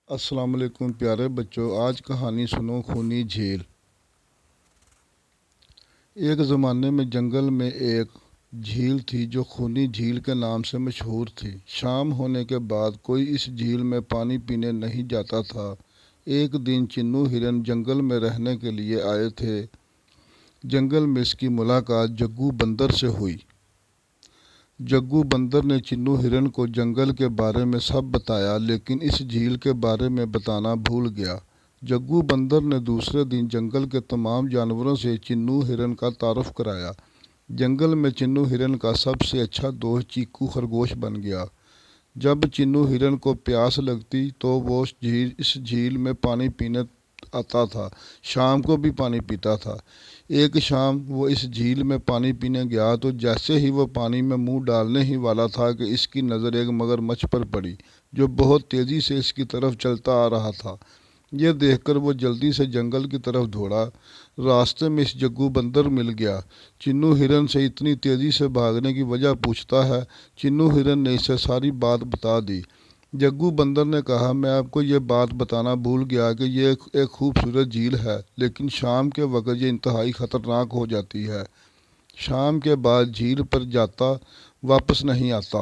السلام علیکم پیارے بچوں، آج کہانی سنو خونی جھیل۔ ایک زمانے میں جنگل میں ایک جھیل تھی جو خونی جھیل کے نام سے مشہور تھی۔ شام ہونے کے بعد کوئی اس جھیل میں پانی پینے نہیں جاتا تھا۔ ایک دن چنو ہرن جنگل میں رہنے کے لیے آئے تھے۔ جنگل میں اس کی ملاقات جگو بندر سے ہوئی۔ جگو بندر نے چنو ہرن کو جنگل کے بارے میں سب بتایا، لیکن اس جھیل کے بارے میں بتانا بھول گیا۔ جگو بندر نے دوسرے دن جنگل کے تمام جانوروں سے چنو ہرن کا تعارف کرایا۔ جنگل میں چنو ہرن کا سب سے اچھا دوست چیکو خرگوش بن گیا۔ جب چنو ہرن کو پیاس لگتی تو وہ اس جھیل میں پانی پینے آتا تھا۔ شام کو بھی پانی پیتا تھا۔ ایک شام وہ اس جھیل میں پانی پینے گیا تو جیسے ہی وہ پانی میں منہ ڈالنے ہی والا تھا کہ اس کی نظر ایک مگرمچھ پر پڑی جو بہت تیزی سے اس کی طرف چلتا آ رہا تھا۔ یہ دیکھ کر وہ جلدی سے جنگل کی طرف دوڑا۔ راستے میں اس جگو بندر مل گیا۔ چنو ہرن سے اتنی تیزی سے بھاگنے کی وجہ پوچھتا ہے۔ چنو ہرن نے اسے ساری بات بتا دی۔ جگو بندر نے کہا، میں آپ کو یہ بات بتانا بھول گیا کہ یہ ایک خوبصورت جھیل ہے، لیکن شام کے وقت یہ انتہائی خطرناک ہو جاتی ہے۔ شام کے بعد جھیل پر جاتا واپس نہیں آتا۔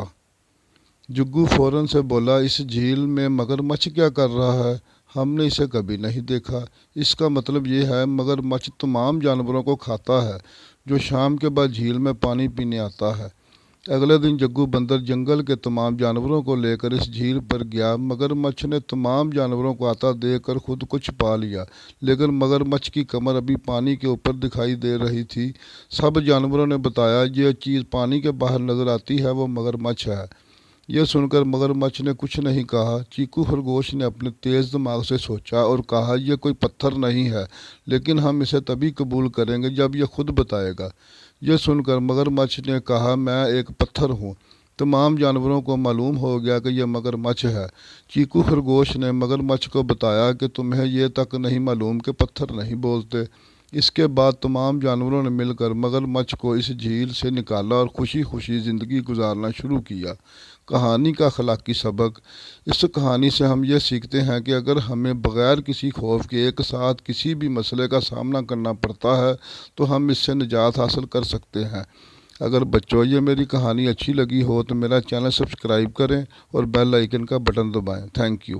جگو فوراً سے بولا، اس جھیل میں مگرمچھ کیا کر رہا ہے؟ ہم نے اسے کبھی نہیں دیکھا۔ اس کا مطلب یہ ہے مگرمچھ تمام جانوروں کو کھاتا ہے جو شام کے بعد جھیل میں پانی پینے آتا ہے۔ اگلے دن جگو بندر جنگل کے تمام جانوروں کو لے کر اس جھیل پر گیا۔ مگرمچھ نے تمام جانوروں کو آتا دیکھ کر خود کو چھپا لیا، لیکن مگرمچھ کی کمر ابھی پانی کے اوپر دکھائی دے رہی تھی۔ سب جانوروں نے بتایا، یہ چیز پانی کے باہر نظر آتی ہے، وہ مگرمچھ ہے۔ یہ سن کر مگرمچھ نے کچھ نہیں کہا۔ چیکو خرگوش نے اپنے تیز دماغ سے سوچا اور کہا، یہ کوئی پتھر نہیں ہے، لیکن ہم اسے تبھی قبول کریں گے جب یہ خود بتائے گا۔ یہ سن کر مگرمچھ نے کہا، میں ایک پتھر ہوں۔ تمام جانوروں کو معلوم ہو گیا کہ یہ مگرمچھ ہے۔ چیکو خرگوش نے مگرمچھ کو بتایا کہ تمہیں یہ تک نہیں معلوم کہ پتھر نہیں بولتے۔ اس کے بعد تمام جانوروں نے مل کر مگرمچھ کو اس جھیل سے نکالا اور خوشی خوشی زندگی گزارنا شروع کیا۔ کہانی کا اخلاقی سبق۔ اس کہانی سے ہم یہ سیکھتے ہیں کہ اگر ہمیں بغیر کسی خوف کے ایک ساتھ کسی بھی مسئلے کا سامنا کرنا پڑتا ہے تو ہم اس سے نجات حاصل کر سکتے ہیں۔ اگر بچوں یہ میری کہانی اچھی لگی ہو تو میرا چینل سبسکرائب کریں اور بیل آئیکن کا بٹن دبائیں۔ Thank you.